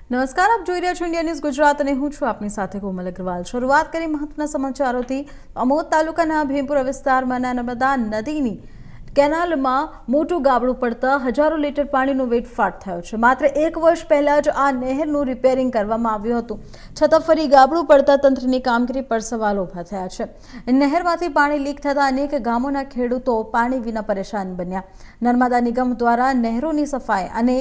નમસ્કાર, આપ જોઈ રહ્યા છો ઇન્ડિયા ન્યૂઝ ગુજરાત અને હું છું આપની સાથે કોમલ અગ્રવાલ। શરૂઆત કરી મહત્વના સમાચારોથી। અમોદ તાલુકાના ભીમપુરા વિસ્તારમાં નર્મદા નદીની કેનાલમાં મોટું ગાબડું પડતા હજારો લીટર પાણીનો વેડફાટ થયો છે। માત્ર 1 વર્ષ પહેલા જ આ નહેરનું રિપેરિંગ કરવામાં આવ્યું હતું, છતાં ફરી ગાબડું પડતા તંત્રની કામગીરી પર સવાલો ઊભા થયા છે। નહેરમાંથી પાણી લીક થતા અનેક ગામોના ખેડૂતો પાણી વિના પરેશાન બન્યા। નર્મદા નિગમ દ્વારા નહેરોની સફાઈ અને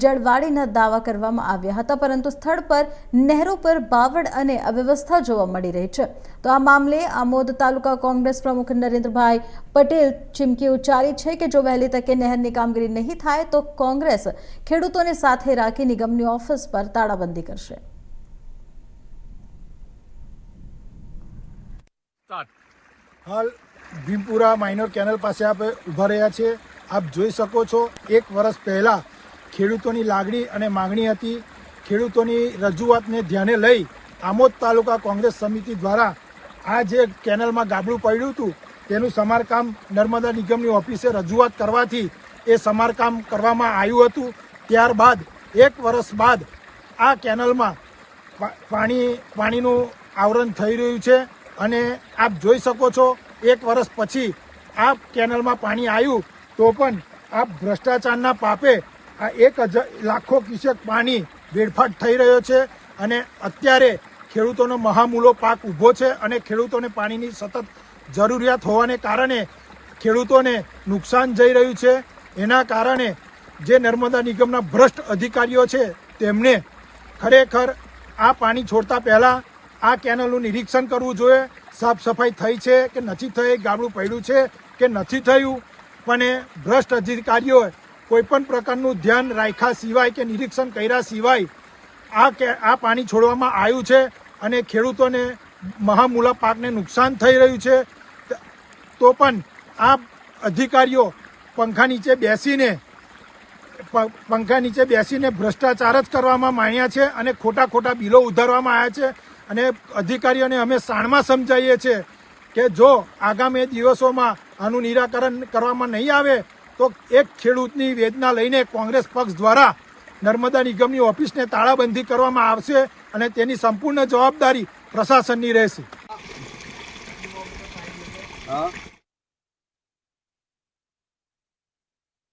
જળવાળીના દાવા કરવામાં આવ્યા હતા, પરંતુ સ્થળ પર નહેરો પર બાવળ અને અવ્યવસ્થા જોવા મળી રહી છે। તો આ મામલે આમોદ તાલુકા કોંગ્રેસ પ્રમુખ નરેન્દ્રભાઈ પટેલ ચીમકી ઉચ્ચારી છે કે જો વહેલી તકે નહેરની કામગીરી નહીં થાય તો કોંગ્રેસ ખેડૂતોને સાથે રાખી નિગમની ઓફિસ પર તાળાબંધી કરશે। હાલ ભીમપુરા માઇનર કેનલ પાસે આપણે ઊભા રહ્યા છીએ। આપ જોઈ શકો છો, 1 વર્ષ પહેલા ખેડૂતોની લાગણી અને માંગણી હતી। ખેડૂતોની રજૂઆતને ધ્યાને લઈ આમોદ તાલુકા કોંગ્રેસ સમિતિ દ્વારા આ જે કેનલમાં ગાબડું પડ્યું હતું તેનું સમારકામ નર્મદા નિગમની ઓફિસે રજૂઆત કરવાથી એ સમારકામ કરવામાં આવ્યું હતું। ત્યારબાદ 1 વર્ષ બાદ આ કેનલમાં પાણીનું આવરણ થઈ રહ્યું છે અને આપ જોઈ શકો છો, 1 વર્ષ પછી આ કેનલમાં પાણી આવ્યું તો પણ આ ભ્રષ્ટાચારના પાપે આ 1000 લાખો ક્યુસેક પાણી વેડફાટ થઈ રહ્યો છે અને અત્યારે ખેડૂતોનો મહામૂલો પાક ઊભો છે અને ખેડૂતોને પાણીની સતત જરૂરિયાત હોવાને કારણે ખેડૂતોને નુકસાન જઈ રહ્યું છે। એના કારણે જે નર્મદા નિગમના ભ્રષ્ટ અધિકારીઓ છે તેમને ખરેખર આ પાણી છોડતા પહેલાં આ કેનલનું નિરીક્ષણ કરવું જોઈએ। સાફ સફાઈ થઈ છે કે નથી થઈ, ગાબડું પડ્યું છે કે નથી થયું, પણ એ ભ્રષ્ટ અધિકારીઓએ કોઈપણ પ્રકારનું ધ્યાન રાખ્યા સિવાય કે નિરીક્ષણ કર્યા સિવાય આ પાણી છોડવામાં આવ્યું છે અને ખેડૂતોને મહામૂલા પાકને નુકસાન થઈ રહ્યું છે। તો પણ આ અધિકારીઓ પંખા નીચે બેસીને ભ્રષ્ટાચાર જ કરવામાં માંડ્યા છે અને ખોટા બિલો ઉધારવામાં આવ્યા છે। અને અધિકારીઓને અમે શાણમાં સમજાવીએ છીએ કે જો આગામી દિવસોમાં આનું નિરાકરણ કરવામાં નહીં આવે તો એક ખેડૂતની વેદના લઈને કોંગ્રેસ પક્ષ દ્વારા નર્મદા નિગમની ઓફિસને તાળાબંધી કરવામાં આવશે અને તેની સંપૂર્ણ જવાબદારી પ્રશાસનની રહેશે।